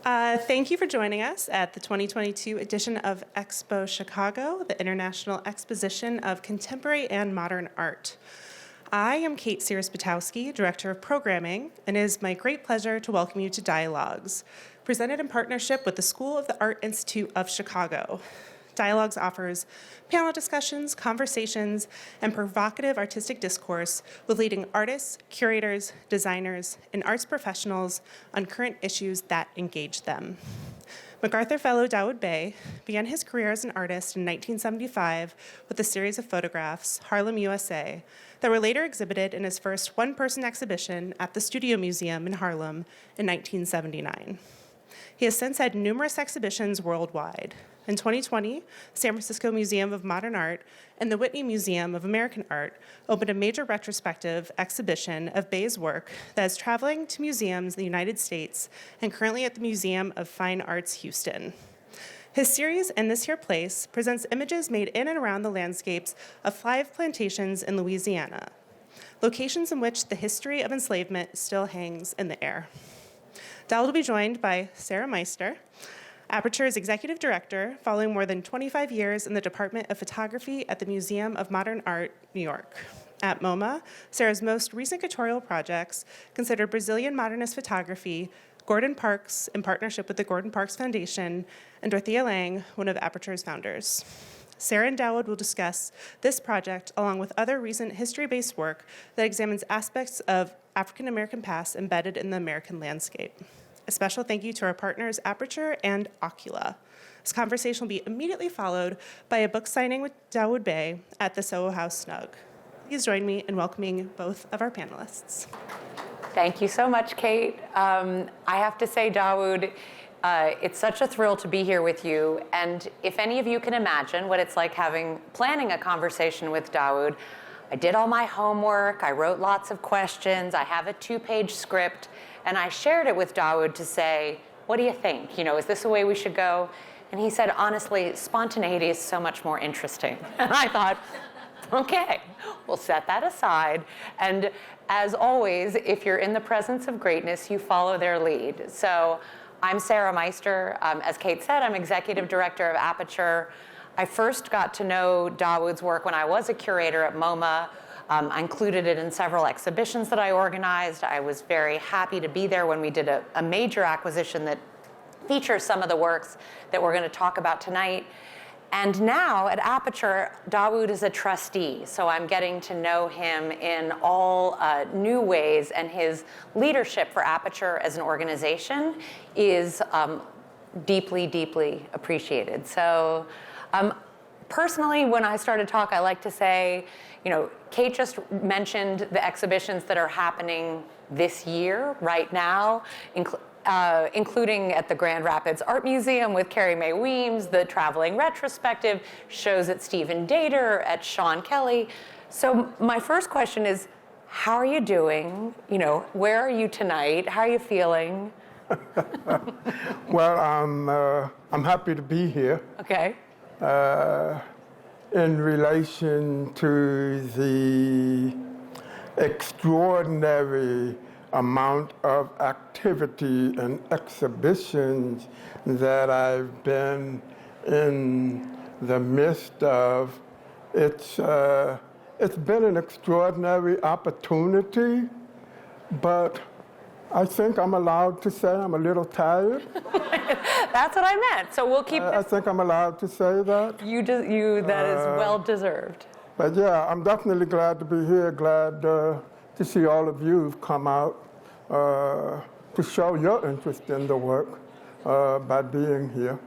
Thank you for joining us at the 2022 edition of Expo Chicago, the International Exposition of Contemporary and Modern Art. I am Kate Sears-Batowski, Director of Programming, and it is my great pleasure to welcome you to Dialogues, presented in partnership with the School of the Art Institute of Chicago. Dialogues offers panel discussions, conversations, and provocative artistic discourse with leading artists, curators, designers, and arts professionals on current issues that engage them. MacArthur Fellow Dawoud Bey began his career as an artist in 1975 with a series of photographs, Harlem, USA, that were later exhibited in his first one-person exhibition at the Studio Museum in Harlem in 1979. He has since had numerous exhibitions worldwide. In 2020, San Francisco Museum of Modern Art and the Whitney Museum of American Art opened a major retrospective exhibition of Bey's work that is traveling to museums in the United States and currently at the Museum of Fine Arts, Houston. His series, In This Here Place, presents images made in and around the landscapes of 5 plantations in Louisiana, locations in which the history of enslavement still hangs in the air. Dawoud will be joined by Sarah Meister, Aperture's executive director, following more than 25 years in the Department of Photography at the Museum of Modern Art, New York. At MoMA, Sarah's most recent curatorial projects consider Brazilian modernist photography, Gordon Parks in partnership with the Gordon Parks Foundation, and Dorothea Lange, one of Aperture's founders. Sarah and Dawoud will discuss this project along with other recent history-based work that examines aspects of African American past embedded in the American landscape. A special thank you to our partners, Aperture and OCULA. This conversation will be immediately followed by a book signing with Dawoud Bey at the Soho House Snug. Please join me in welcoming both of our panelists. Thank you so much, Kate. I have to say, Dawoud, it's such a thrill to be here with you. And if any of you can imagine what it's like planning a conversation with Dawoud, I did all my homework, I wrote lots of questions, I have a 2-page script, and I shared it with Dawoud to say, what do you think? Is this the way we should go? And he said, honestly, spontaneity is so much more interesting. And I thought, okay, we'll set that aside. And as always, if you're in the presence of greatness, you follow their lead. So I'm Sarah Meister. As Kate said, I'm executive director of Aperture. I first got to know Dawoud's work when I was a curator at MoMA. I included it in several exhibitions that I organized. I was very happy to be there when we did a major acquisition that features some of the works that we're going to talk about tonight. And now at Aperture, Dawoud is a trustee, so I'm getting to know him in all new ways, and his leadership for Aperture as an organization is deeply, deeply appreciated. So personally, when I started talk, I like to say, Kate just mentioned the exhibitions that are happening this year, right now, including at the Grand Rapids Art Museum with Carrie Mae Weems, the Traveling Retrospective, shows at Stephen Dater, at Sean Kelly. So my first question is, how are you doing? Where are you tonight? How are you feeling? Well, I'm happy to be here. Okay. In relation to the extraordinary amount of activity and exhibitions that I've been in the midst of, it's been an extraordinary opportunity, but I think I'm allowed to say I'm a little tired. That's what I meant. So we'll keep this. I think I'm allowed to say that. That is well deserved. But yeah, I'm definitely glad to be here. Glad to see all of you come out to show your interest in the work by being here.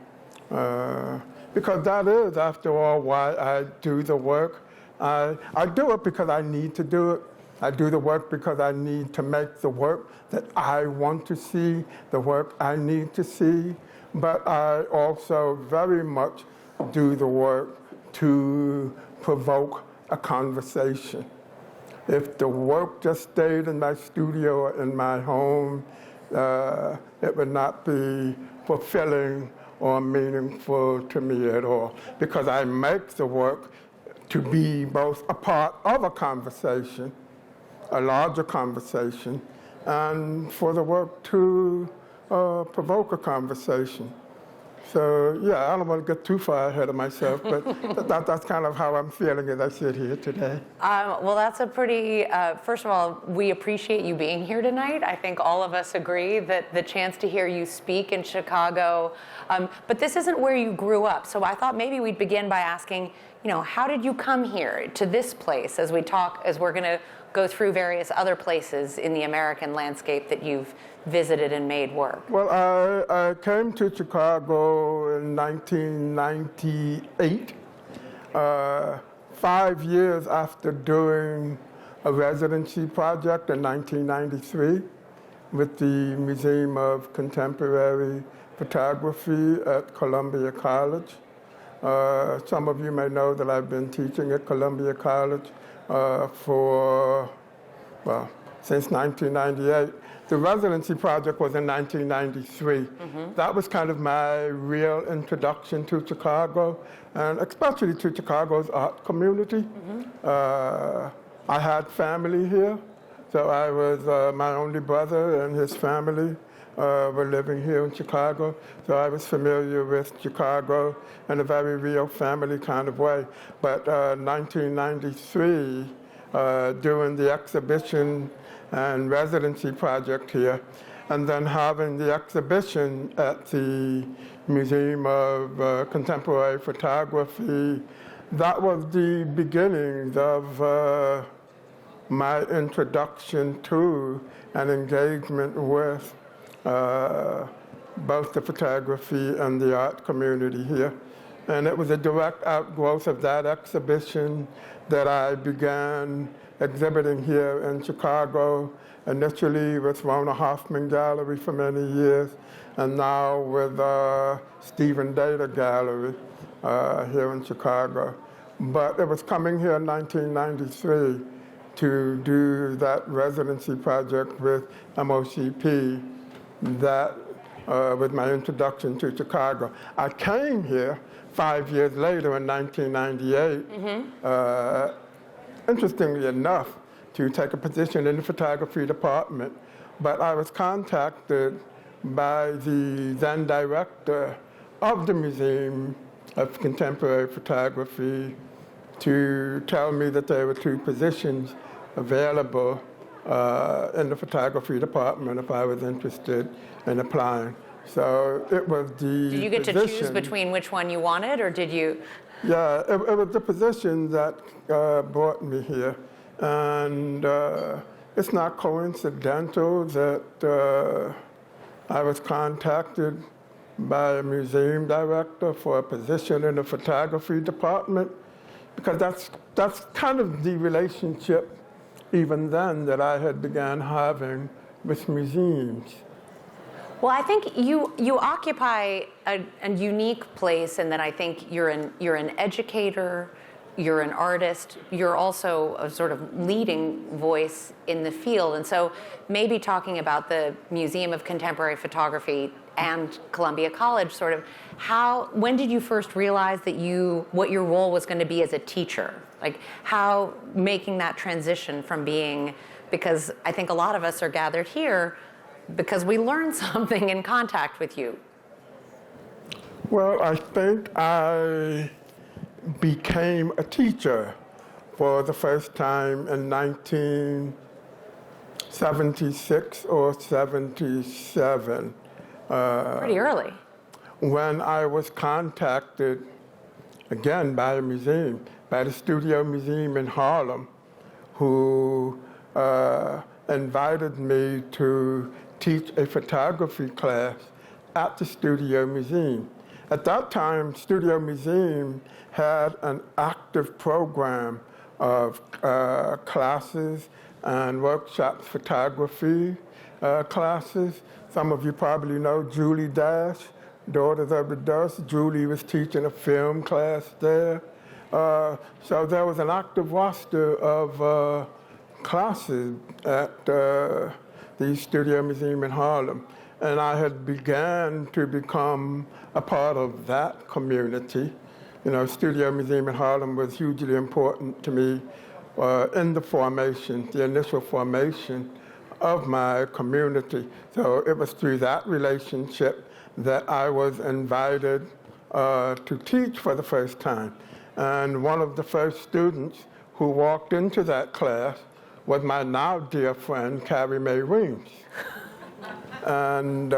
Because that is, after all, why I do the work. I do it because I need to do it. I do the work because I need to make the work that I want to see, the work I need to see. But I also very much do the work to provoke a conversation. If the work just stayed in my studio or in my home, it would not be fulfilling or meaningful to me at all, because I make the work to be both a part of a conversation, a larger conversation, and for the work to provoke a conversation. So, yeah, I don't want to get too far ahead of myself, but that's kind of how I'm feeling as I sit here today. Well, that's a pretty, first of all, we appreciate you being here tonight. I think all of us agree that the chance to hear you speak in Chicago, but this isn't where you grew up. So I thought maybe we'd begin by asking, how did you come here to this place as we're going to go through various other places in the American landscape that you've visited and made work? Well, I came to Chicago in 1998, 5 years after doing a residency project in 1993 with the Museum of Contemporary Photography at Columbia College. Some of you may know that I've been teaching at Columbia College since 1998. The residency project was in 1993. Mm-hmm. That was kind of my real introduction to Chicago, and especially to Chicago's art community. Mm-hmm. I had family here, so I was my only brother and his family were living here in Chicago, so I was familiar with Chicago in a very real family kind of way. But 1993, during the exhibition and residency project here, and then having the exhibition at the Museum of Contemporary Photography, that was the beginnings of my introduction to and engagement with both the photography and the art community here. And it was a direct outgrowth of that exhibition that I began exhibiting here in Chicago, initially with Rona Hoffman Gallery for many years, and now with Stephen Data Gallery here in Chicago. But it was coming here in 1993 to do that residency project with MOCP that with my introduction to Chicago. I came here 5 years later in 1998, mm-hmm. Interestingly enough, to take a position in the photography department. But I was contacted by the then director of the Museum of Contemporary Photography to tell me that there were 2 positions available in the photography department if I was interested in applying. So it was the Did you get to choose between which one you wanted, or did you? Yeah, it was the position that brought me here. And it's not coincidental that I was contacted by a museum director for a position in the photography department, because that's kind of the relationship even then that I had began having with museums. Well, I think you occupy a unique place in that I think you're an educator, you're an artist, you're also a sort of leading voice in the field. And so maybe talking about the Museum of Contemporary Photography and Columbia College, sort of when did you first realize that what your role was going to be as a teacher? Like how making that transition from being, because I think a lot of us are gathered here because we learned something in contact with you. Well, I think I became a teacher for the first time in 1976 or 77. Pretty early. When I was contacted, again, by a museum, by the Studio Museum in Harlem, who invited me to teach a photography class at the Studio Museum. At that time, Studio Museum had an active program of classes and workshops, photography classes. Some of you probably know Julie Dash, Daughters of the Dust. Julie was teaching a film class there. So there was an active roster of classes at the Studio Museum in Harlem. And I had began to become a part of that community. You know, Studio Museum in Harlem was hugely important to me in the formation, the initial formation of my community. So it was through that relationship that I was invited to teach for the first time. And one of the first students who walked into that class was my now dear friend, Carrie Mae Weems. And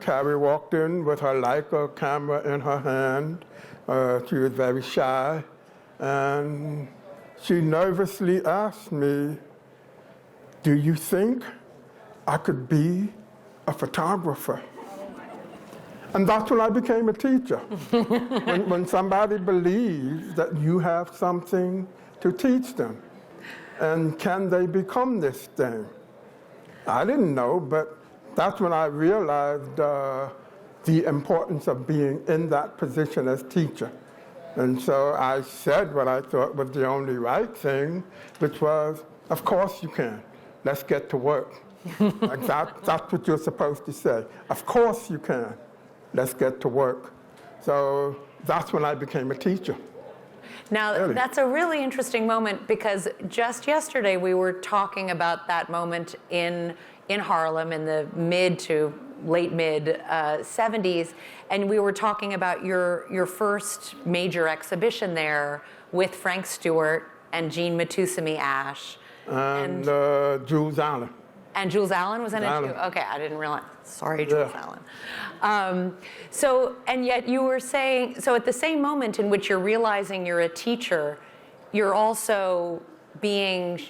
Carrie walked in with her Leica camera in her hand. She was very shy. And she nervously asked me, "Do you think I could be a photographer?" And that's when I became a teacher. when somebody believes that you have something to teach them. And can they become this thing? I didn't know, but that's when I realized the importance of being in that position as teacher. And so I said what I thought was the only right thing, which was, of course you can. Let's get to work. Like that's what you're supposed to say. Of course you can. Let's get to work. So that's when I became a teacher. Now, Really? That's a really interesting moment, because just yesterday we were talking about that moment in Harlem in the mid to late mid 70s, and we were talking about your first major exhibition there with Frank Stewart and Jean Matusami Ash. And Jules Allen. And Jules Allen was in it too? Okay, I didn't realize. Sorry, Jules Allen. So, and yet you were saying, so at the same moment in which you're realizing you're a teacher, you're also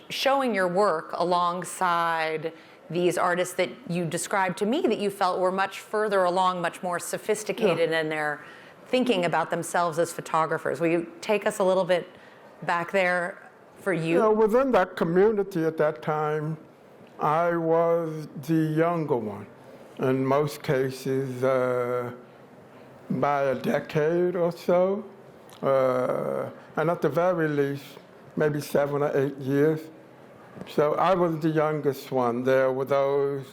showing your work alongside these artists that you described to me that you felt were much further along, much more sophisticated in their thinking about themselves as photographers. Will you take us a little bit back there for you? You know, within that community at that time, I was the younger one. In most cases, by a decade or so, and at the very least, maybe 7 or 8 years. So I was the youngest one. There were those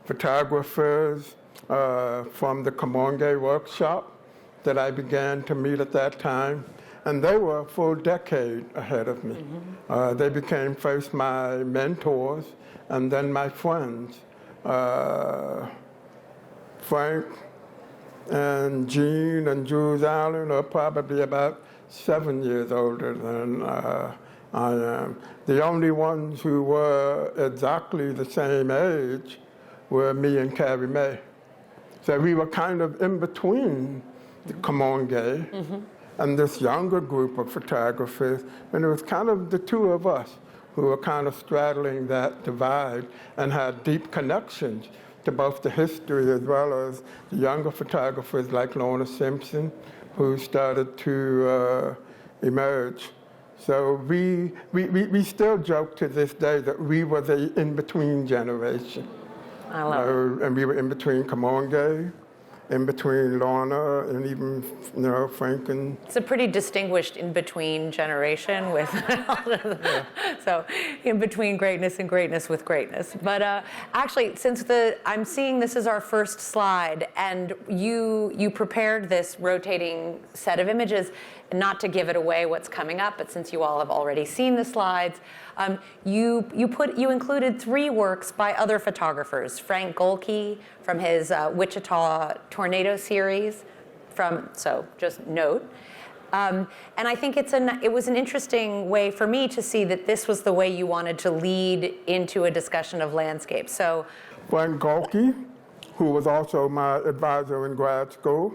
photographers from the Kamonge workshop that I began to meet at that time, and they were a full decade ahead of me. They became first my mentors and then my friends. Frank and Jean and Jules Allen are probably about 7 years older than I am. The only ones who were exactly the same age were me and Carrie Mae. So we were kind of in between the Kamonge and this younger group of photographers, and it was kind of the two of us who were kind of straddling that divide and had deep connections to both the history as well as the younger photographers like Lorna Simpson, who started to emerge. So we still joke to this day that we were the in-between generation. I love it. And we were in between Kamonge, in between Lorna, and even Frank and... It's a pretty distinguished in-between generation with, so in between greatness and greatness with greatness. But actually, since I'm seeing this is our first slide, and you prepared this rotating set of images, not to give it away what's coming up, but since you all have already seen the slides, you included 3 works by other photographers. Frank Golke from his Wichita Tornado series, so just note. And I think it was an interesting way for me to see that this was the way you wanted to lead into a discussion of landscape. So, Frank Golke, who was also my advisor in grad school,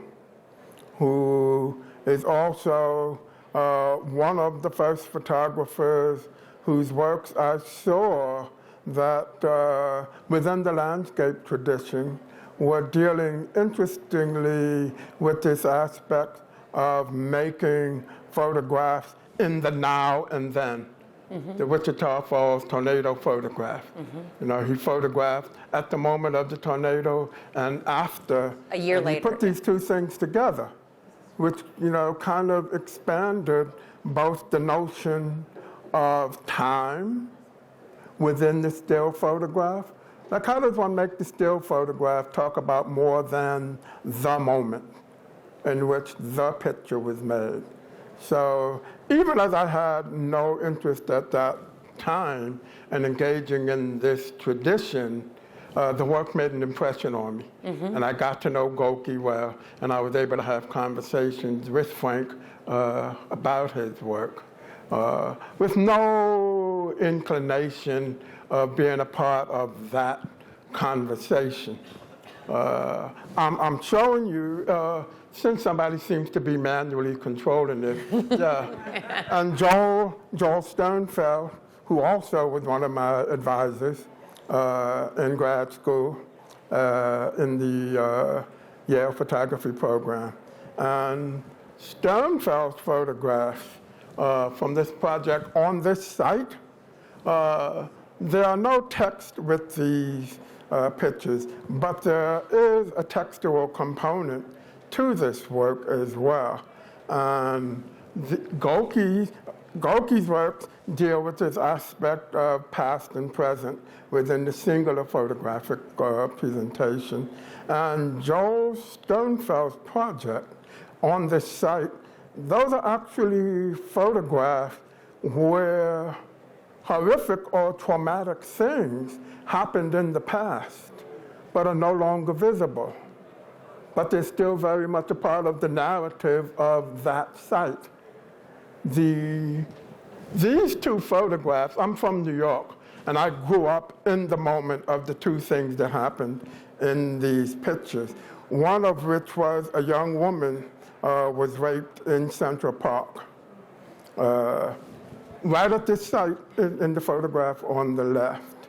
who is also one of the first photographers whose works I saw that within the landscape tradition were dealing interestingly with this aspect of making photographs in the now and then. The Wichita Falls tornado photograph. He photographed at the moment of the tornado and after. A year later. He put these two things together, which kind of expanded both the notion of time within the still photograph. Like, how does one make the still photograph talk about more than the moment in which the picture was made? So even as I had no interest at that time and engaging in this tradition, the work made an impression on me. And I got to know Goki well, and I was able to have conversations with Frank about his work, with no inclination of being a part of that conversation. I'm showing you, since somebody seems to be manually controlling it, and Joel Sternfeld, who also was one of my advisors in grad school in the Yale photography program. And Sternfeld's photographs from this project on this site, there are no text with these pictures, but there is a textual component to this work as well. And Goki's works deal with this aspect of past and present within the singular photographic presentation. And Joel Sternfeld's project on this site, those are actually photographs where horrific or traumatic things happened in the past, but are no longer visible. But they're still very much a part of the narrative of that site. These two photographs, I'm from New York, and I grew up in the moment of the two things that happened in these pictures. One of which was a young woman was raped in Central Park. Right at this site in the photograph on the left.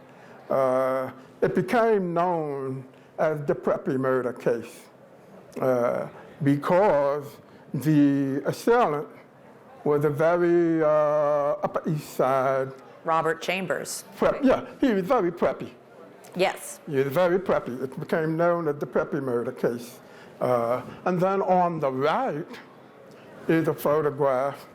It became known as the Preppy murder case because the assailant was a very Upper East Side. Robert Chambers. Yeah, he was very preppy. Yes. He was very preppy. It became known as the Preppy murder case. And then on the right is a photograph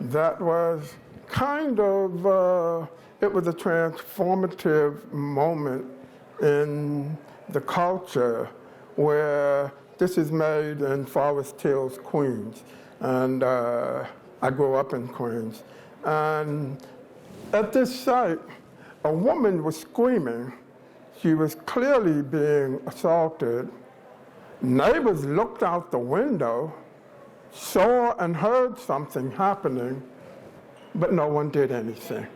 that was kind of, it was a transformative moment in the culture where this is made in Forest Hills, Queens. And I grew up in Queens. And at this site, a woman was screaming. She was clearly being assaulted. Neighbors looked out the window, saw and heard something happening, but no one did anything.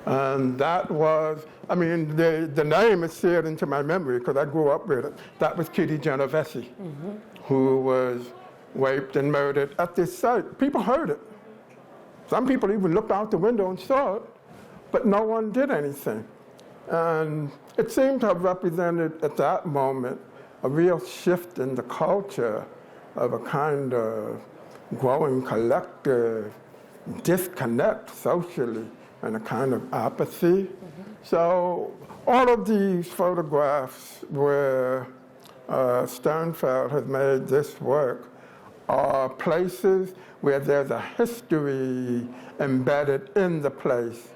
And that was, I mean, the name is seared into my memory because I grew up with it. That was Kitty Genovese, who was raped and murdered at this site. People heard it. Some people even looked out the window and saw it, but no one did anything. And it seemed to have represented at that moment a real shift in the culture of a kind of growing collective disconnect socially and a kind of apathy. So all of these photographs where Sternfeld has made this work are places where there's a history embedded in the place,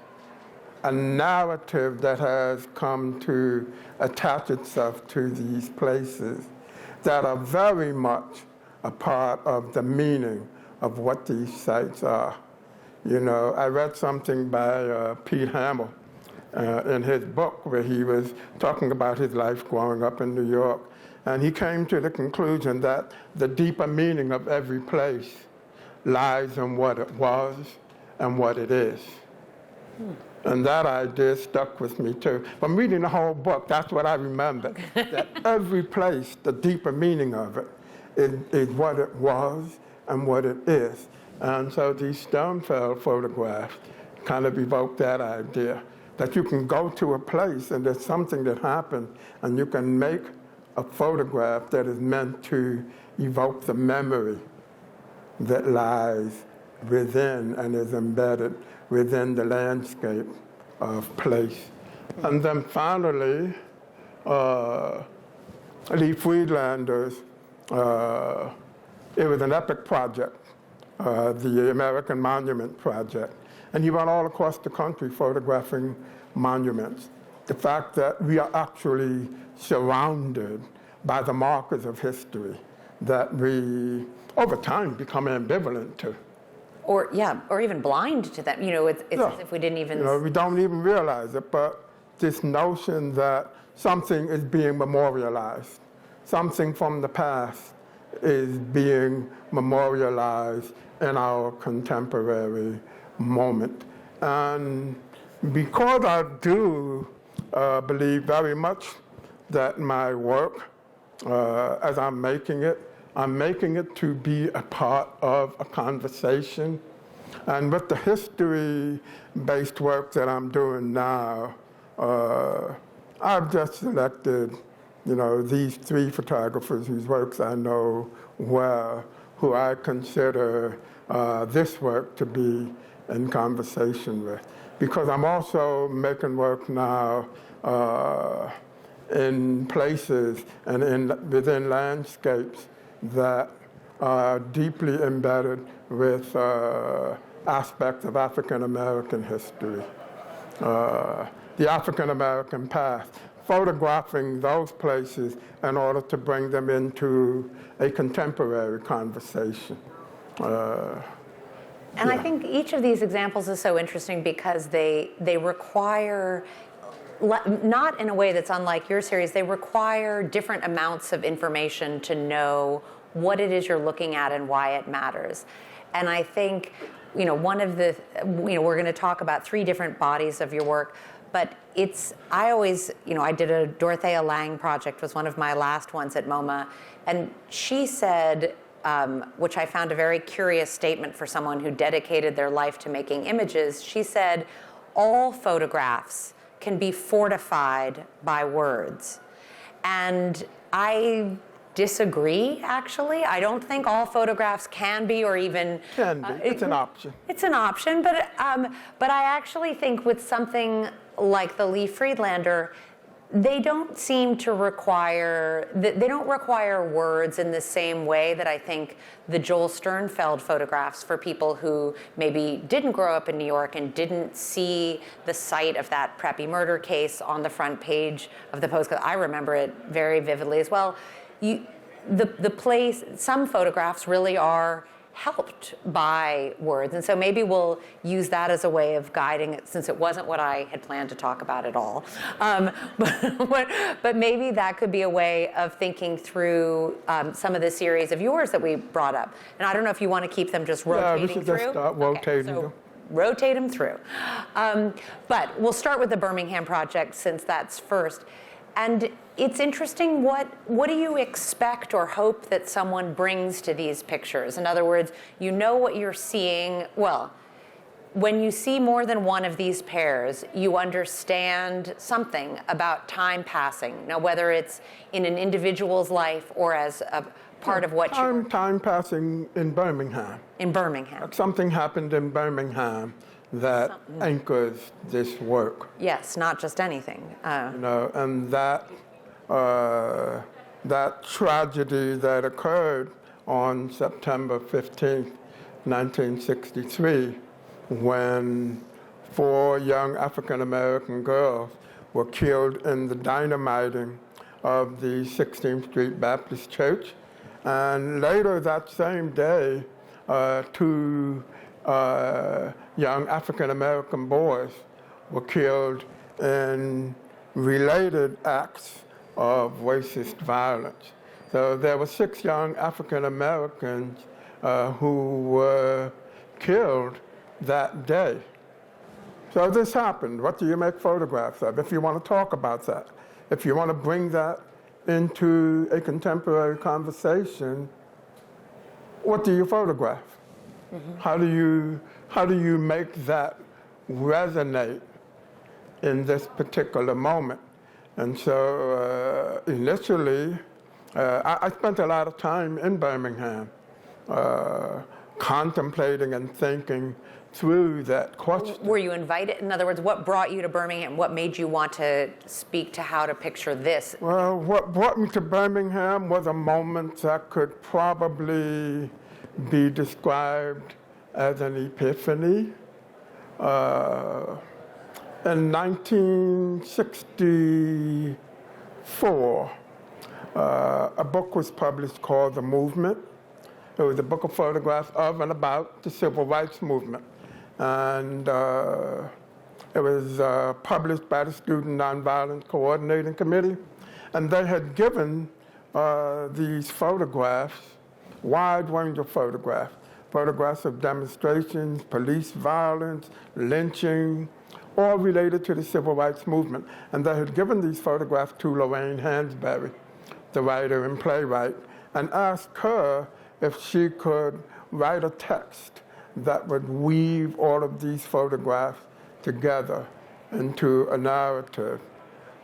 a narrative that has come to attach itself to these places that are very much a part of the meaning of what these sites are. You know, I read something by Pete Hamill in his book where he was talking about his life growing up in New York. And he came to the conclusion that the deeper meaning of every place lies in what it was and what it is. And that idea stuck with me too. From reading the whole book, that's what I remember. That every place, the deeper meaning of it is what it was and what it is. And so these Sternfeld photographs kind of evoke that idea, that you can go to a place and there's something that happened and you can make a photograph that is meant to evoke the memory that lies within and is embedded within the landscape of place. And then finally, Lee Friedlander's, it was an epic project, the American Monument Project. And he went all across the country photographing monuments. The fact that we are actually surrounded by the markers of history that we, over time, become ambivalent to. Or even blind to them. It's as if we didn't even. We don't even realize it, but this notion that something is being memorialized, something from the past is being memorialized in our contemporary moment. And because I do believe very much that my work, as I'm making it to be a part of a conversation. And with the history-based work that I'm doing now, I've just selected, these 3 photographers whose works I know well, who I consider this work to be in conversation with. Because I'm also making work now in places and within landscapes that are deeply embedded with aspects of African American history, the African American past, photographing those places in order to bring them into a contemporary conversation. And I think each of these examples is so interesting because they require, not in a way that's unlike your series, they require different amounts of information to know what it is you're looking at and why it matters. And I think, one of the, we're going to talk about 3 different bodies of your work, but I always, I did a Dorothea Lange project, was one of my last ones at MoMA, and she said, which I found a very curious statement for someone who dedicated their life to making images, she said, all photographs can be fortified by words. And I disagree, actually. I don't think all photographs can be, or even... Can be. It's an option. It's an option, but I actually think with something like the Lee Friedlander, they don't seem to require, they don't require words in the same way that I think the Joel Sternfeld photographs for people who maybe didn't grow up in New York and didn't see the site of that Preppy murder case on the front page of the Post. I remember it very vividly as well. The place, some photographs really are helped by words. And so maybe we'll use that as a way of guiding it, since it wasn't what I had planned to talk about at all. But maybe that could be a way of thinking through some of the series of yours that we brought up. And I don't know if you want to keep them just rotating through. Yeah, we should just start rotating them. Rotate them through. But we'll start with the Birmingham project, since that's first. And it's interesting, what do you expect or hope that someone brings to these pictures? In other words, you know what you're seeing. Well, when you see more than one of these pairs, you understand something about time passing. Now, whether it's in an individual's life or as a part of what time passing in Birmingham. In Birmingham. Something happened in Birmingham that anchors this work. Yes, not just anything. And that tragedy that occurred on September 15th, 1963, when 4 young African-American girls were killed in the dynamiting of the 16th Street Baptist Church. And later that same day, 2 young African-American boys were killed in related acts of racist violence. So there were 6 young African-Americans who were killed that day. So this happened. What do you make photographs of? If you want to talk about that, if you want to bring that into a contemporary conversation, what do you photograph? Mm-hmm. How do you make that resonate in this particular moment? And so initially, I spent a lot of time in Birmingham contemplating and thinking through that question. Were you invited? In other words, what brought you to Birmingham? What made you want to speak to how to picture this? Well, what brought me to Birmingham was a moment that could probably be described as an epiphany. In 1964, a book was published called The Movement, It was a book of photographs of and about the civil rights movement. And it was published by the Student Nonviolence Coordinating Committee. And they had given these photographs, wide range of photographs, photographs of demonstrations, police violence, lynching, all related to the civil rights movement. And they had given these photographs to Lorraine Hansberry, the writer and playwright, and asked her if she could write a text that would weave all of these photographs together into a narrative.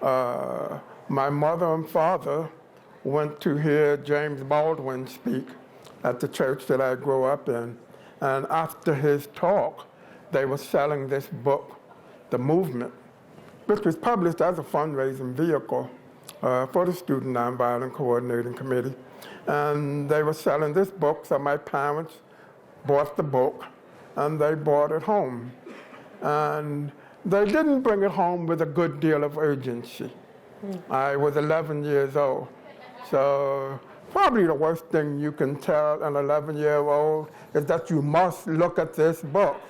My mother and father went to hear James Baldwin speak at the church that I grew up in. And after his talk, they were selling this book, The Movement, which was published as a fundraising vehicle for the Student Nonviolence Coordinating Committee. And they were selling this book, so my parents bought the book, and they brought it home. And they didn't bring it home with a good deal of urgency. I was 11 years old. So probably the worst thing you can tell an 11-year-old is that you must look at this book.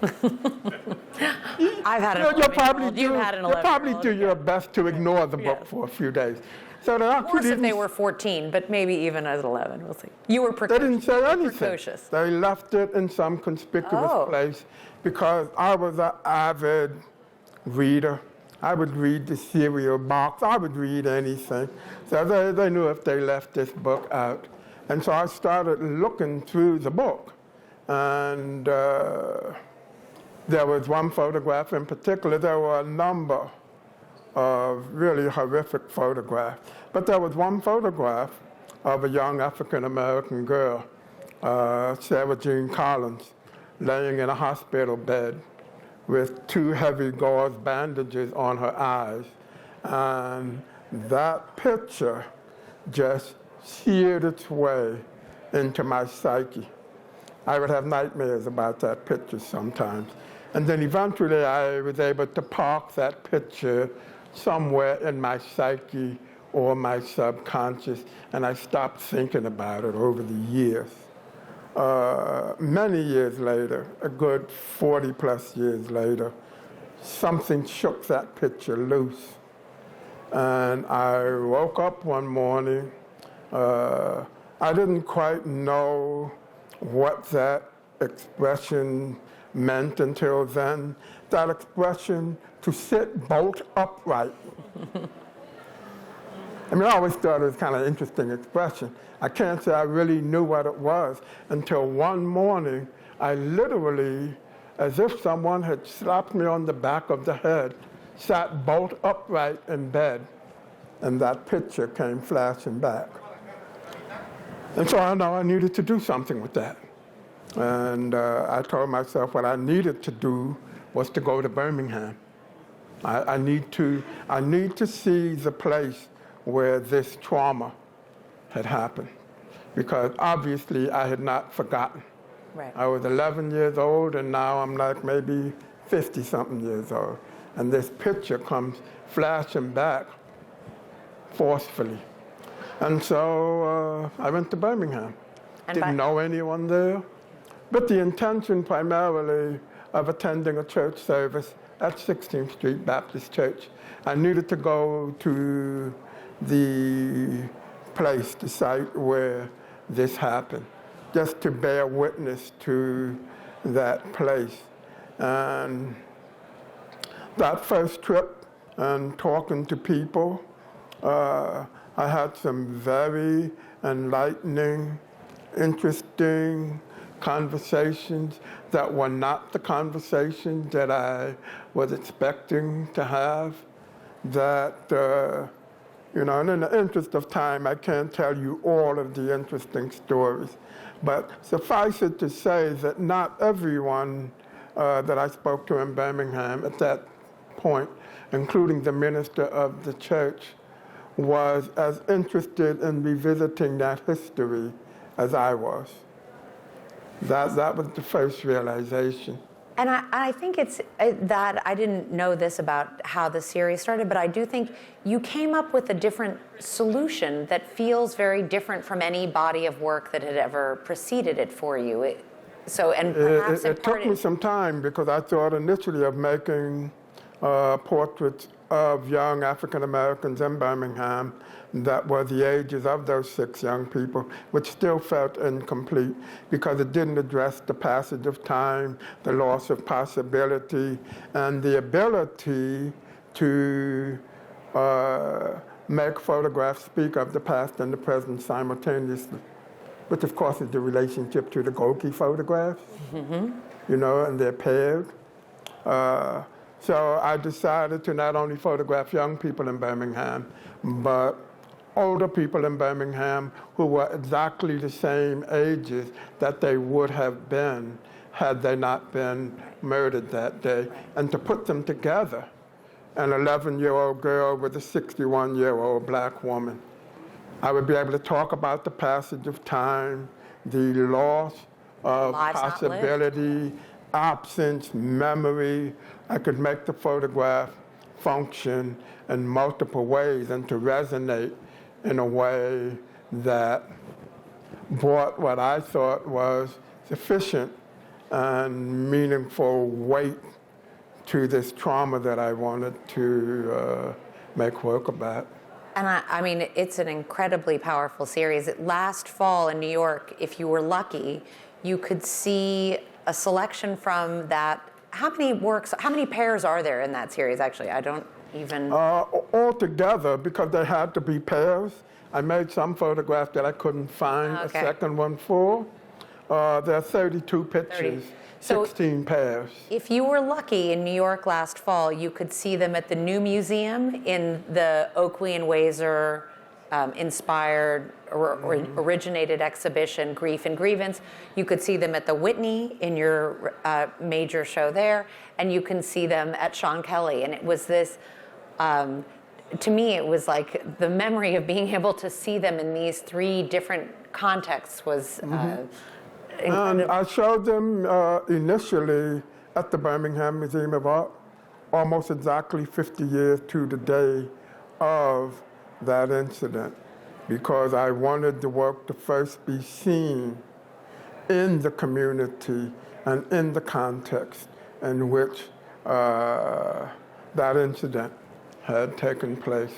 I've had an You'll probably 11-year-old. You've had an 11-year-old. you'll probably do your best to ignore the book for a few days. So they actually Worse if didn't, they were 14, but maybe even as 11, we'll see. You were they didn't say anything. precocious. They left it in some conspicuous place because I was an avid reader. I would read the cereal box. I would read anything. So they knew if they left this book out. And so I started looking through the book. And there was one photograph in particular. There were a number of really horrific photographs. But there was one photograph of a young African-American girl, Sarah Jean Collins, laying in a hospital bed with 2 heavy gauze bandages on her eyes. And that picture just seared its way into my psyche. I would have nightmares about that picture sometimes. And then eventually I was able to park that picture somewhere in my psyche or my subconscious, and I stopped thinking about it over the years. Many years later, a good 40 plus years later, something shook that picture loose. And I woke up one morning. I didn't quite know what that expression meant until then. That expression, to sit bolt upright. I mean, I always thought it was kind of an interesting expression. I can't say I really knew what it was until one morning, I literally, as if someone had slapped me on the back of the head, sat bolt upright in bed, and that picture came flashing back. And so I know I needed to do something with that. And I told myself what I needed to do was to go to Birmingham. I need to see the place where this trauma had happened, because obviously I had not forgotten. Right. I was 11 years old, and now I'm like maybe 50-something years old. And this picture comes flashing back forcefully. And so I went to Birmingham. Didn't know anyone there, but the intention primarily of attending a church service at 16th Street Baptist Church. I needed to go to the place, the site where this happened, just to bear witness to that place. And that first trip and talking to people, I had some very enlightening, interesting conversations that were not the conversations that I was expecting to have. That, you know, and in the interest of time, I can't tell you all of the interesting stories. But suffice it to say that not everyone that I spoke to in Birmingham at that point, including the minister of the church, was as interested in revisiting that history as I was. That was the first realization. And I think it's that I didn't know this about how the series started, but I do think you came up with a different solution that feels very different from any body of work that had ever preceded it for you. It took me some time because I thought initially of making portraits of young African Americans in Birmingham that were the ages of those 6 young people, which still felt incomplete because it didn't address the passage of time, the loss of possibility, and the ability to make photographs speak of the past and the present simultaneously, which of course is the relationship to the Goki photographs, you know, and they're paired. So I decided to not only photograph young people in Birmingham, but older people in Birmingham who were exactly the same ages that they would have been had they not been murdered that day, and to put them together, an 11-year-old girl with a 61-year-old black woman. I would be able to talk about the passage of time, the loss of possibility, absence, memory. I could make the photograph function in multiple ways and to resonate in a way that brought what I thought was sufficient and meaningful weight to this trauma that I wanted to make work about. And I mean, it's an incredibly powerful series. Last fall in New York, if you were lucky, you could see a selection from that. How many pairs are there in that series, actually? I don't even... All together, because they had to be pairs. I made some photographs that I couldn't find a second one for. There are 32 pictures, 16 pairs. If you were lucky in New York last fall, you could see them at the New Museum in the Oakley and Wazer inspired or originated exhibition, Grief and Grievance. You could see them at the Whitney in your major show there, and you can see them at Sean Kelly. And it was this, to me, it was like the memory of being able to see them in these 3 different contexts was incredible. And I showed them initially at the Birmingham Museum of Art, almost exactly 50 years to the day of that incident, because I wanted the work to first be seen in the community and in the context in which that incident had taken place.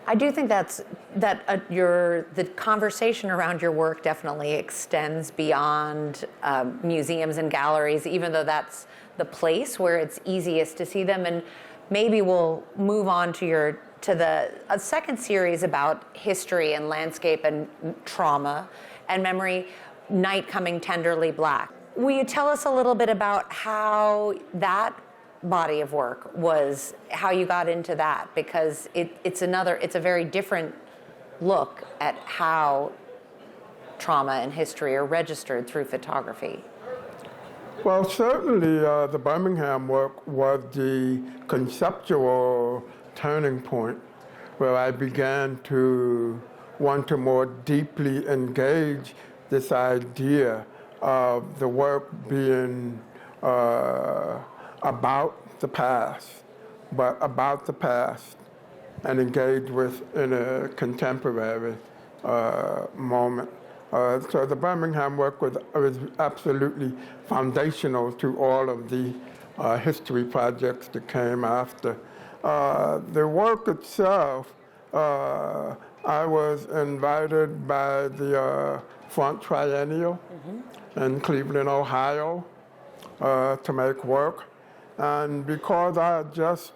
I do think the conversation around your work definitely extends beyond museums and galleries, even though that's the place where it's easiest to see them. And maybe we'll move on to a second series about history and landscape and trauma and memory, Night Coming Tenderly Black. Will you tell us a little bit about how that body of work was, how you got into that? Because it's a very different look at how trauma and history are registered through photography. Well, certainly the Birmingham work was the conceptual turning point where I began to want to more deeply engage this idea of the work being about the past, but about the past and engage with in a contemporary moment. So the Birmingham work was absolutely foundational to all of the history projects that came after. The work itself, I was invited by the Front Triennial in Cleveland, Ohio, to make work. And because I had just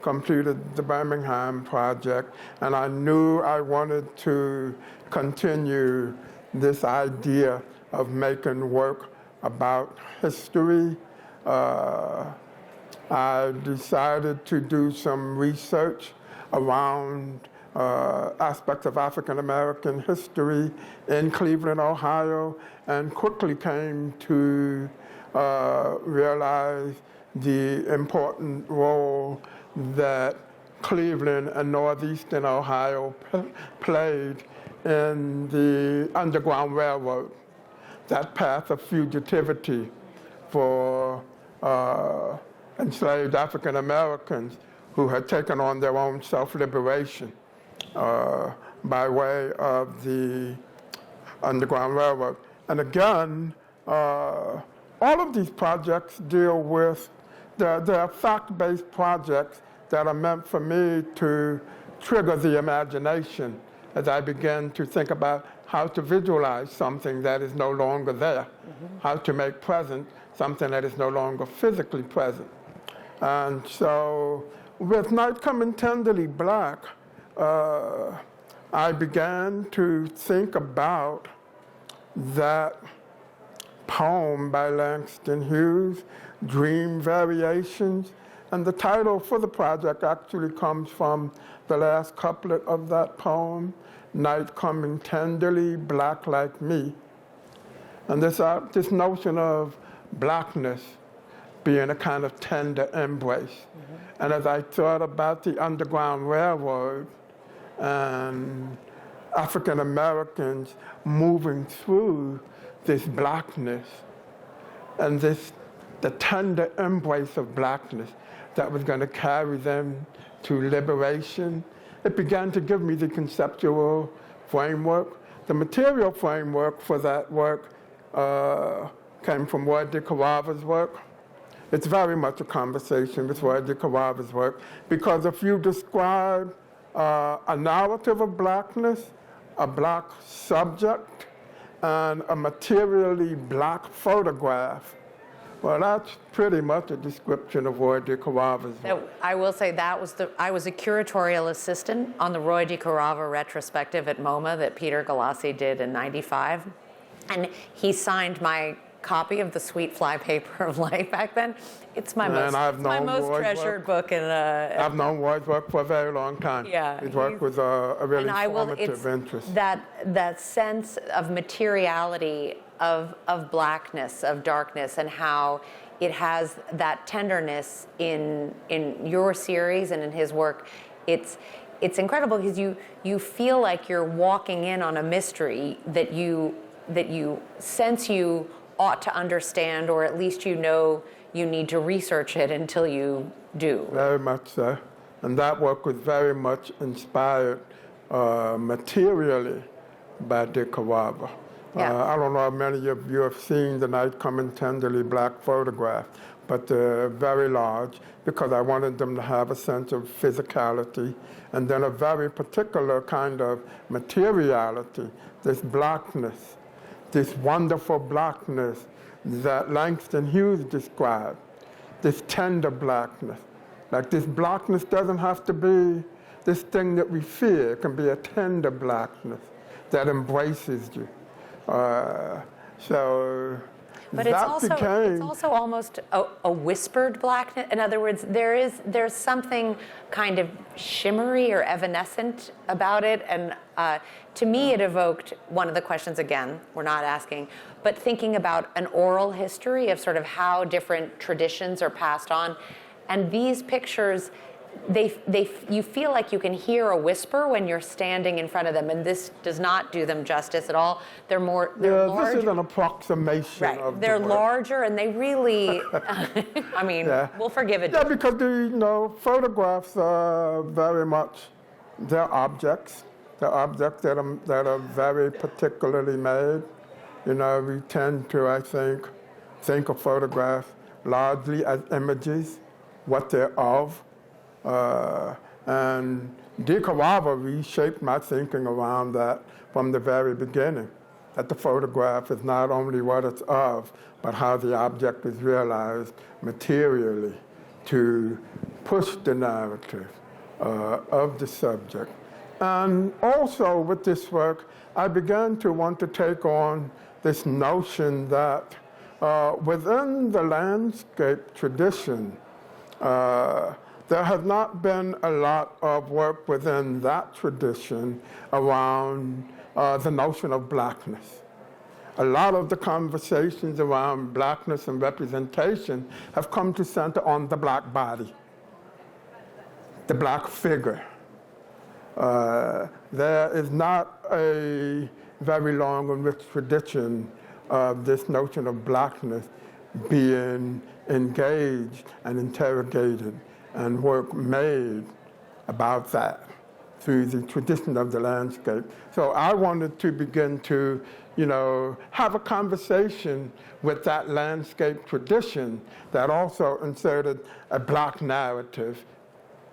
completed the Birmingham project, and I knew I wanted to continue this idea of making work about history, I decided to do some research around aspects of African American history in Cleveland, Ohio, and quickly came to realize the important role that Cleveland and Northeastern Ohio played in the Underground Railroad, that path of fugitivity for enslaved African Americans who had taken on their own self-liberation by way of the Underground Railroad. And again, all of these projects deal with, they're fact-based projects that are meant for me to trigger the imagination as I begin to think about how to visualize something that is no longer there, how to make present something that is no longer physically present. And so with Night Coming Tenderly Black, I began to think about that poem by Langston Hughes, Dream Variations, and the title for the project actually comes from the last couplet of that poem, Night Coming Tenderly Black Like Me. And this notion of blackness being a kind of tender embrace. And as I thought about the Underground Railroad and African Americans moving through this blackness and the tender embrace of blackness that was going to carry them to liberation, it began to give me the conceptual framework. The material framework for that work came from Roy DeCarava's work. It's very much a conversation with Roy DeCarava's work, because if you describe a narrative of blackness, a black subject, and a materially black photograph, well, that's pretty much a description of Roy DeCarava's work. I will say I was a curatorial assistant on the Roy DeCarava retrospective at MoMA that Peter Galassi did in '95. And he signed my copy of the Sweet Fly Paper of Life back then. It's my most treasured book. I've known Roy's work for a very long time. Yeah, his work was a really formative interest. That sense of materiality of blackness, of darkness, and how it has that tenderness in your series and in his work. It's incredible because you feel like you're walking in on a mystery that you sense you ought to understand, or at least you know you need to research it until you do. Very much so. And that work was very much inspired materially by DeCarava. Yeah. I don't know how many of you have seen the Night Coming Tenderly Black photograph, but they're very large because I wanted them to have a sense of physicality and then a very particular kind of materiality, this blackness, this wonderful blackness that Langston Hughes described, this tender blackness. Like this blackness doesn't have to be this thing that we fear. It can be a tender blackness that embraces you. But it's also almost a whispered blackness. In other words, there's something kind of shimmery or evanescent about it. And to me, it evoked one of the questions, again, we're not asking, but thinking about an oral history of sort of how different traditions are passed on. And these pictures, you feel like you can hear a whisper when you're standing in front of them, and this does not do them justice at all. They're larger. This is an approximation of They're the work. larger, and they really, I mean, we'll forgive it. Yeah, because photographs are very much, they're objects. They're objects that are very particularly made. We tend to, I think of photographs largely as images, what they're of. And DeCarava reshaped my thinking around that from the very beginning, that the photograph is not only what it's of, but how the object is realized materially to push the narrative of the subject. And also with this work, I began to want to take on this notion that within the landscape tradition, there has not been a lot of work within that tradition around the notion of blackness. A lot of the conversations around blackness and representation have come to center on the black body, the black figure. There is not a very long and rich tradition of this notion of blackness being engaged and interrogated and work made about that through the tradition of the landscape. So I wanted to begin to, have a conversation with that landscape tradition that also inserted a Black narrative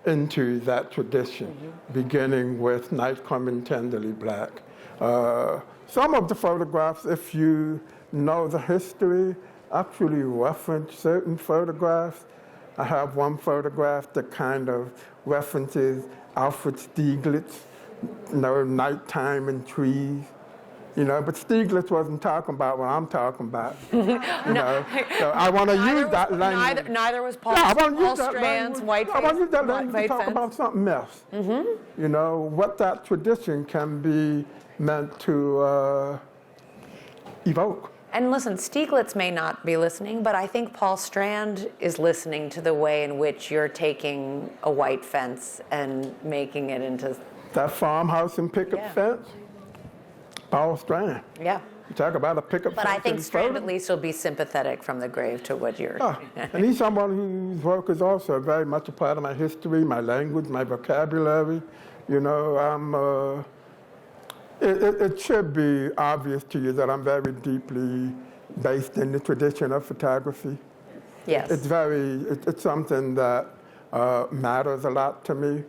into that tradition, beginning with Night Coming Tenderly Black. Some of the photographs, if you know the history, actually reference certain photographs. I have one photograph that kind of references Alfred Stieglitz, nighttime and trees. But Stieglitz wasn't talking about what I'm talking about. So I want to use that language. Neither was Paul, Strand's white face. I want to use that language to talk about something else. What that tradition can be meant to evoke. And listen, Stieglitz may not be listening, but I think Paul Strand is listening to the way in which you're taking a white fence and making it into... That farmhouse and picket fence? Paul Strand. Yeah. You talk about a picket fence. But I think Strand at least will be sympathetic from the grave to what you're... And he's someone whose work is also very much a part of my history, my language, my vocabulary. It should be obvious to you that I'm very deeply based in the tradition of photography. Yes. It's something that matters a lot to me.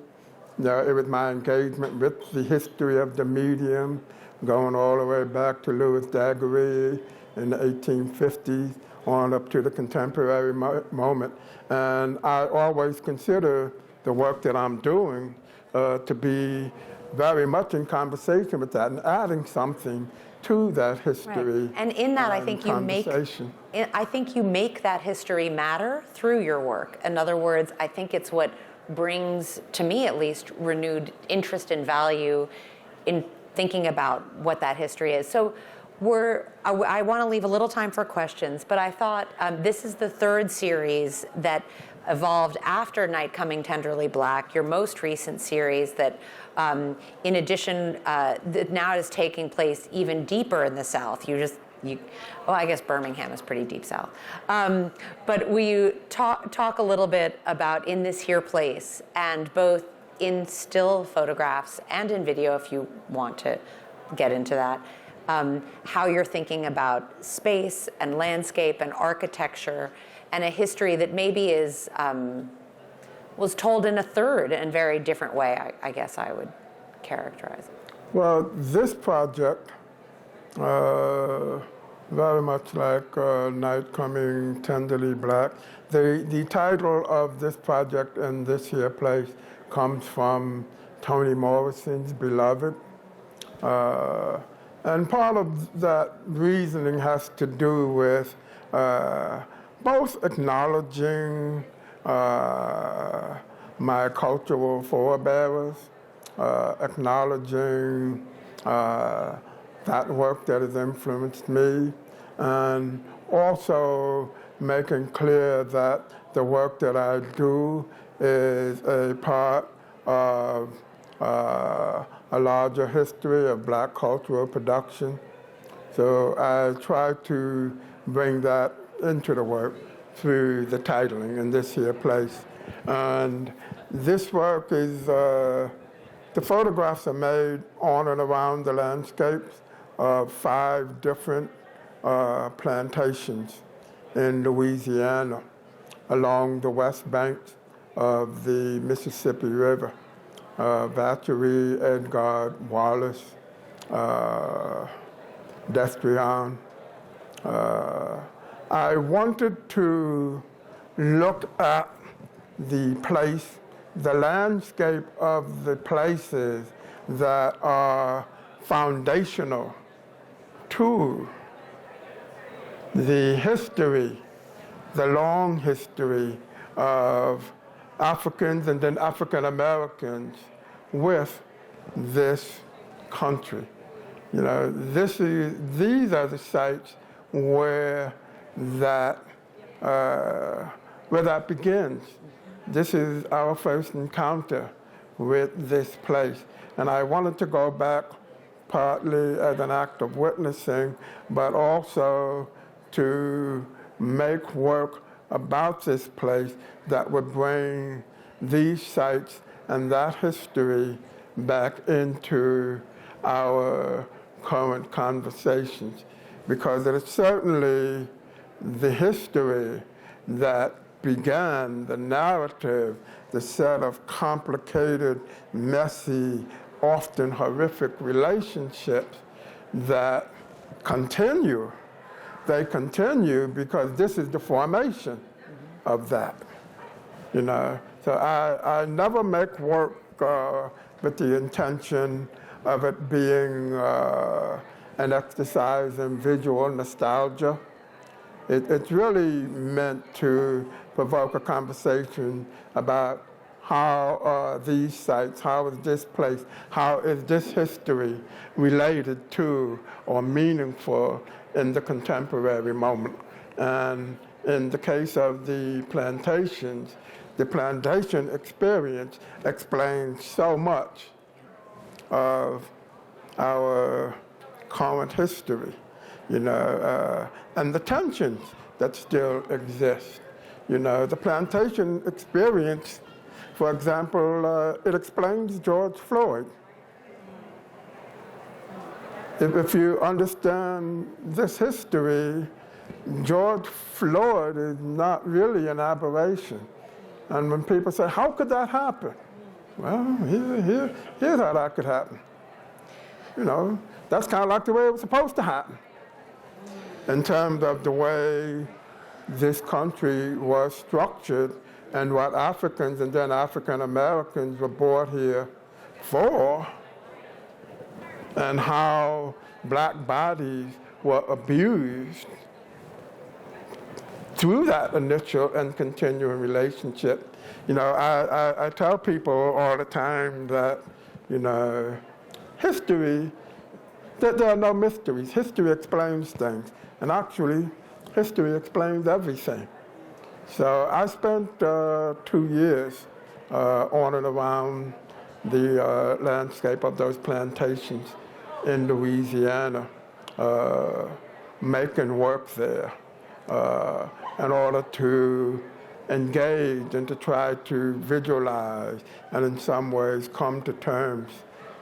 It was my engagement with the history of the medium, going all the way back to Louis Daguerre in the 1850s, on up to the contemporary moment. And I always consider the work that I'm doing to be very much in conversation with that and adding something to that history. Right. And in that, I think you make that history matter through your work. In other words, I think it's what brings, to me at least, renewed interest and value in thinking about what that history is. So I want to leave a little time for questions, but I thought this is the third series that evolved after Night Coming Tenderly Black, your most recent series that, in addition, that now is taking place even deeper in the South. I guess Birmingham is pretty deep South. But will you talk a little bit about In This Here Place, and both in still photographs and in video, if you want to get into that, how you're thinking about space and landscape and architecture and a history that maybe was told in a third and very different way, I guess I would characterize it. Well, this project, very much like Night Coming Tenderly Black, the title of this project In This Here Place comes from Toni Morrison's Beloved. And part of that reasoning has to do with both acknowledging my cultural forebearers, acknowledging that work that has influenced me, and also making clear that the work that I do is a part of a larger history of Black cultural production. So I try to bring that into the work through the titling In This Here Place. And this work is, the photographs are made on and around the landscapes of 5 different plantations in Louisiana along the west banks of the Mississippi River. Vacherie, Edgard, Wallace, Destrehan. I wanted to look at the place, the landscape of the places that are foundational to the history, the long history of Africans and then African Americans with this country. These are the sites where that begins. This is our first encounter with this place. And I wanted to go back partly as an act of witnessing, but also to make work about this place that would bring these sites and that history back into our current conversations, because it is certainly the history that began the narrative, the set of complicated, messy, often horrific relationships that continue. They continue because this is the formation of that, you know. So I never make work with the intention of it being an exercise in visual nostalgia. It's really meant to provoke a conversation about how are these sites, how is this place, how is this history related to or meaningful in the contemporary moment. And in the case of the plantations, the plantation experience explains so much of our current history, you know, and the tensions that still exist. You know, the plantation experience, for example, it explains George Floyd. If you understand this history, George Floyd is not really an aberration. And when people say, how could that happen? Well, here's how that could happen. You know, that's kind of like the way it was supposed to happen in terms of the way this country was structured and what Africans and then African Americans were brought here for, and how black bodies were abused through that initial and continuing relationship. You know, I tell people all the time that, you know, history, that there are no mysteries. History explains things. And actually, history explains everything. So I spent 2 years on and around the landscape of those plantations in Louisiana, making work there in order to engage and to try to visualize and in some ways come to terms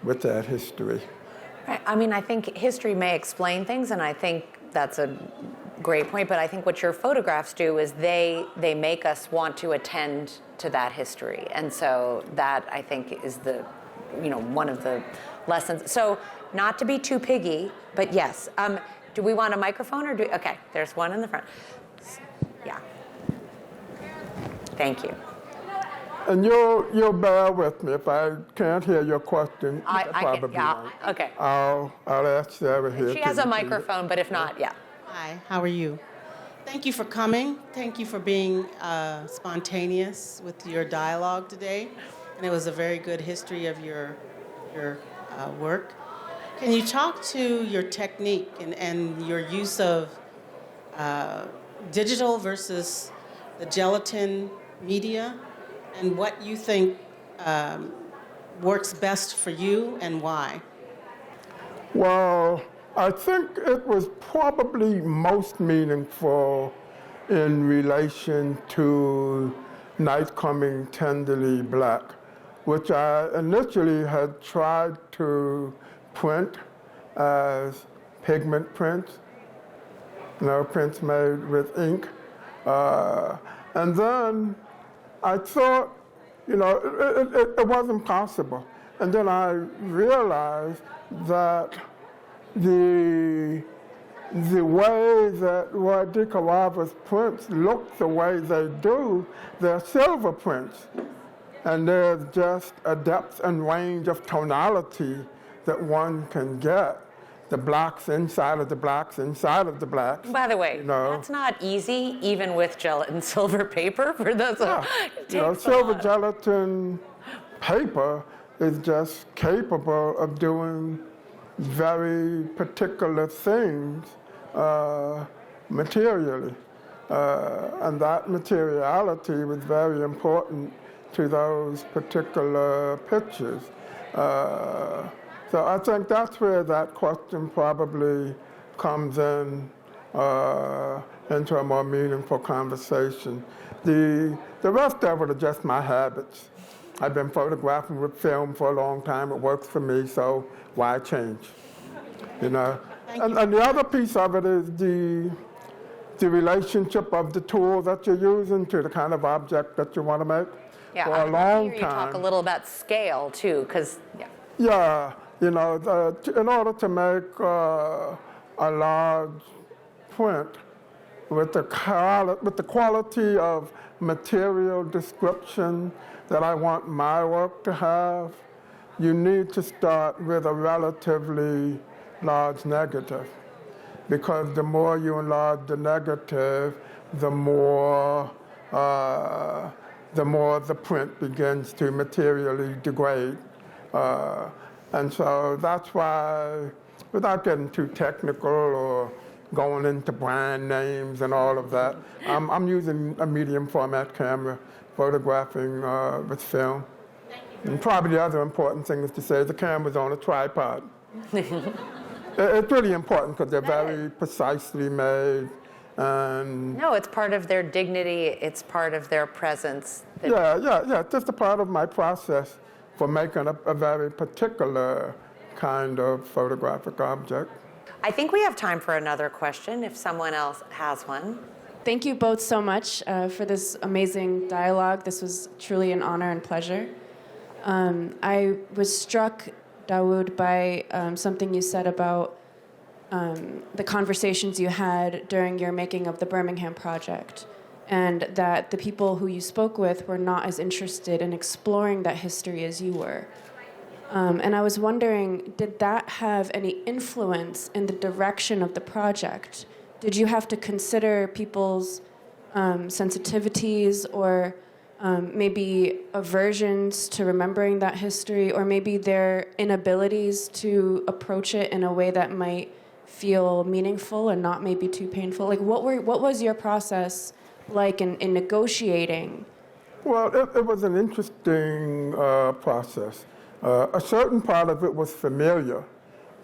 with that history. I mean, I think history may explain things, and I think that's a great point, but I think what your photographs do is they make us want to attend to that history. And so that, I think, is the, you know, one of the lessons. So not to be too piggy, but yes. Do we want a microphone or okay, there's one in the front. Yeah. Thank you. And you'll bear with me if I can't hear your question. Probably yeah, okay. I'll ask Sarah here. She has a microphone, but if not, yeah. Hi, how are you? Thank you for coming. Thank you for being spontaneous with your dialogue today. And it was a very good history of your work. Can you talk to your technique and your use of digital versus the gelatin media, and what you think works best for you and why? Well, I think it was probably most meaningful in relation to Night Coming Tenderly Black, which I initially had tried to print as pigment prints, you know, prints made with ink. And then I thought, you know, it wasn't possible. And then I realized that the way that Wadi Kawaba's prints look the way they do, they're silver prints. And there's just a depth and range of tonality that one can get. The blacks inside of the blacks inside of the blacks. By the way, you know, that's not easy, even with gelatin silver paper. For those, yeah, you know, silver gelatin paper is just capable of doing very particular things materially, and that materiality was very important to those particular pictures. So I think that's where that question probably comes in into a more meaningful conversation. The rest of it are just my habits. I've been photographing with film for a long time. It works for me, so why change? You know? And the other piece of it is the relationship of the tool that you're using to the kind of object that you want to make. Yeah, for I a would long hear you talk a little about scale too, because yeah, you know, in order to make a large print with the quality of material description that I want my work to have, you need to start with a relatively large negative, because the more you enlarge the negative, the more the print begins to materially degrade. And so that's why, without getting too technical or going into brand names and all of that, I'm using a medium format camera, photographing with film. And probably the other important thing is to say the camera's on a tripod. It's really important because they're very precisely made. And no, it's part of their dignity. It's part of their presence. Yeah. It's just a part of my process for making a very particular kind of photographic object. I think we have time for another question if someone else has one. Thank you both so much for this amazing dialogue. This was truly an honor and pleasure. I was struck, Dawoud, by something you said about the conversations you had during your making of the Birmingham project, and that the people who you spoke with were not as interested in exploring that history as you were. And I was wondering, did that have any influence in the direction of the project? Did you have to consider people's sensitivities or maybe aversions to remembering that history, or maybe their inabilities to approach it in a way that might feel meaningful and not maybe too painful? Like, what was your process like in negotiating? Well, it was an interesting process. A certain part of it was familiar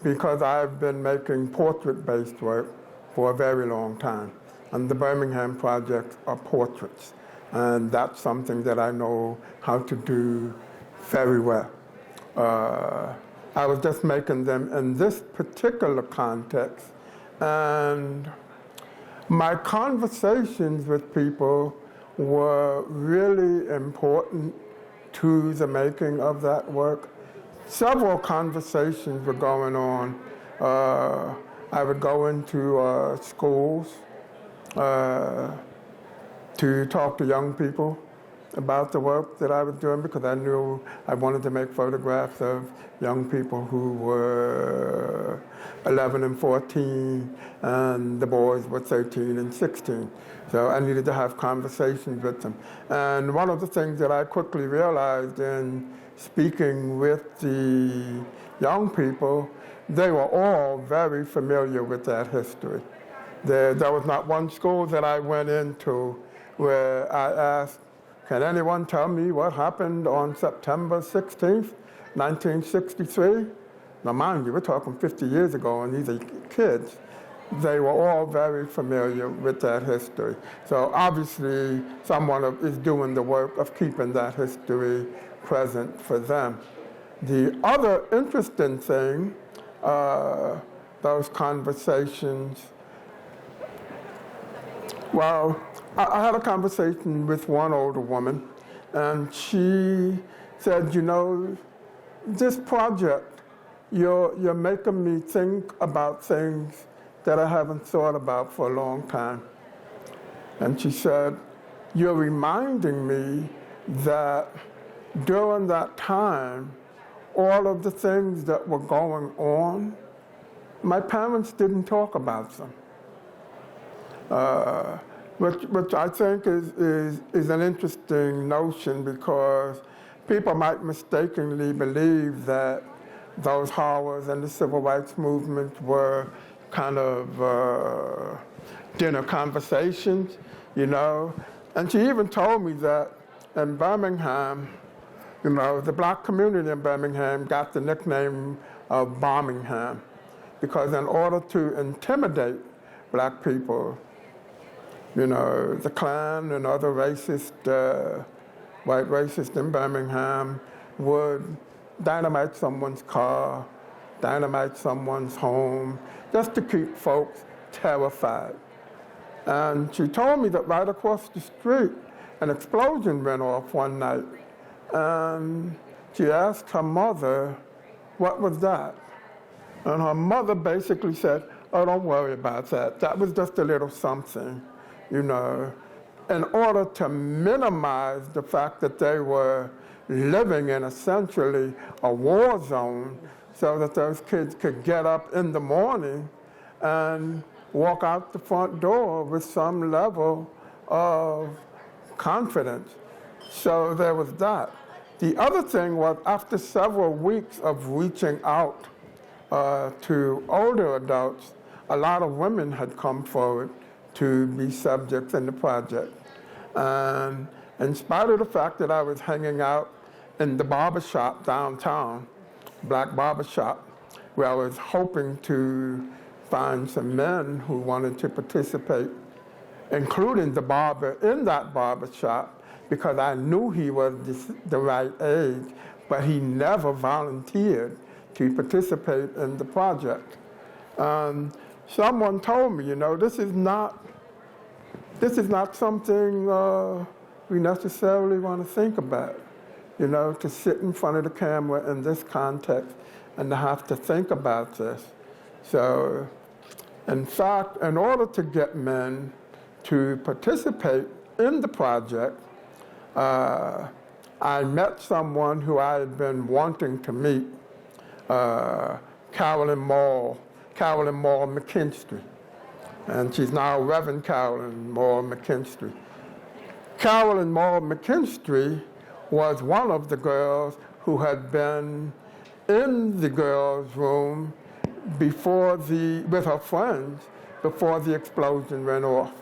because I've been making portrait-based work for a very long time. And the Birmingham projects are portraits. And that's something that I know how to do very well. I was just making them in this particular context. And my conversations with people were really important to the making of that work. Several conversations were going on. I would go into schools to talk to young people about the work that I was doing, because I knew I wanted to make photographs of young people who were 11 and 14, and the boys were 13 and 16. So I needed to have conversations with them. And one of the things that I quickly realized in speaking with the young people, they were all very familiar with that history. There was not one school that I went into where I asked, can anyone tell me what happened on September 16th, 1963? Now, mind you, we're talking 50 years ago, and these are kids. They were all very familiar with that history. So obviously, someone is doing the work of keeping that history present for them. The other interesting thing, those conversations, well, I had a conversation with one older woman, and she said, you know, this project, you're making me think about things that I haven't thought about for a long time. And she said, you're reminding me that during that time, all of the things that were going on, my parents didn't talk about them. Which I think is an interesting notion, because people might mistakenly believe that those horrors and the civil rights movement were kind of dinner conversations, you know. And she even told me that in Birmingham, you know, the black community in Birmingham got the nickname of Birmingham, because in order to intimidate black people, you know, the Klan and other racist, white racists in Birmingham would dynamite someone's car, dynamite someone's home, just to keep folks terrified. And she told me that right across the street, an explosion went off one night. And she asked her mother, what was that? And her mother basically said, oh, don't worry about that. That was just a little something, you know, in order to minimize the fact that they were living in essentially a war zone so that those kids could get up in the morning and walk out the front door with some level of confidence. So there was that. The other thing was, after several weeks of reaching out to older adults, a lot of women had come forward to be subjects in the project. And in spite of the fact that I was hanging out in the barbershop downtown, black barbershop, where I was hoping to find some men who wanted to participate, including the barber in that barbershop, because I knew he was the right age, but he never volunteered to participate in the project. Someone told me, you know, this is not something we necessarily want to think about, you know, to sit in front of the camera in this context and to have to think about this. So, in fact, in order to get men to participate in the project, I met someone who I had been wanting to meet, Carolyn Moore McKinstry. And she's now Reverend Carolyn Moore McKinstry. Carolyn Moore McKinstry was one of the girls who had been in the girls' room with her friends before the explosion went off.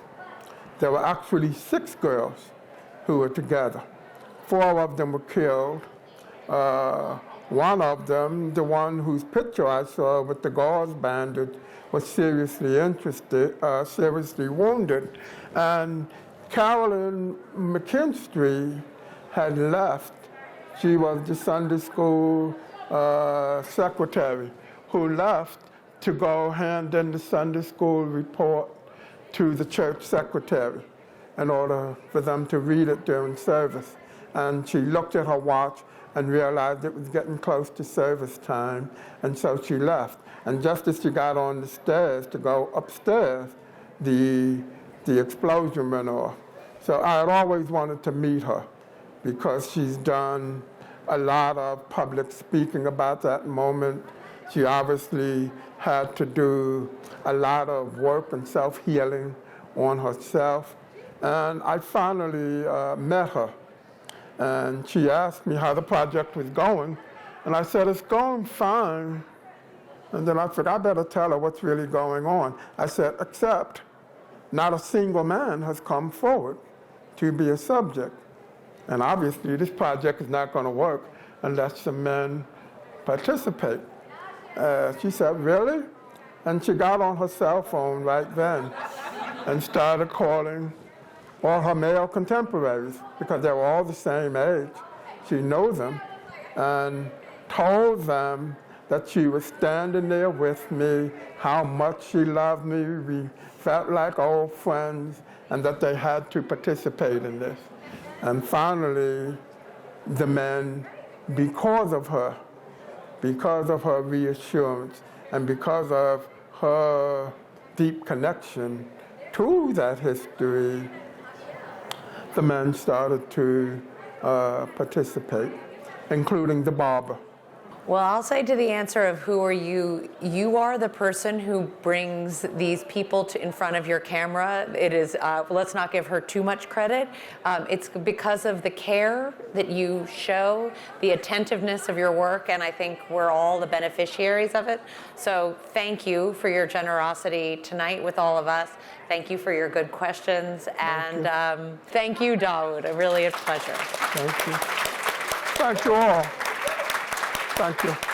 There were actually 6 girls who were together. 4 of them were killed. One of them, the one whose picture I saw with the gauze bandage, was seriously wounded. And Carolyn McKinstry had left. She was the Sunday school secretary who left to go hand in the Sunday school report to the church secretary in order for them to read it during service. And she looked at her watch and realized it was getting close to service time, and so she left. And just as she got on the stairs to go upstairs, the explosion went off. So I had always wanted to meet her because she's done a lot of public speaking about that moment. She obviously had to do a lot of work and self-healing on herself. And I finally met her. And she asked me how the project was going. And I said, it's going fine. And then I said, I better tell her what's really going on. I said, except not a single man has come forward to be a subject. And obviously, this project is not going to work unless some men participate. She said, really? And she got on her cell phone right then and started calling all her male contemporaries, because they were all the same age. She knew them, and told them that she was standing there with me, how much she loved me, we felt like old friends, and that they had to participate in this. And finally, the men, because of her reassurance, and because of her deep connection to that history, the men started to participate, including the barber. Well, I'll say to the answer of who are you, you are the person who brings these people in front of your camera. It is, let's not give her too much credit. It's because of the care that you show, the attentiveness of your work, and I think we're all the beneficiaries of it. So thank you for your generosity tonight with all of us. Thank you for your good questions. And thank you, Dawoud. Really a pleasure. Thank you. Thank you all. Thank you.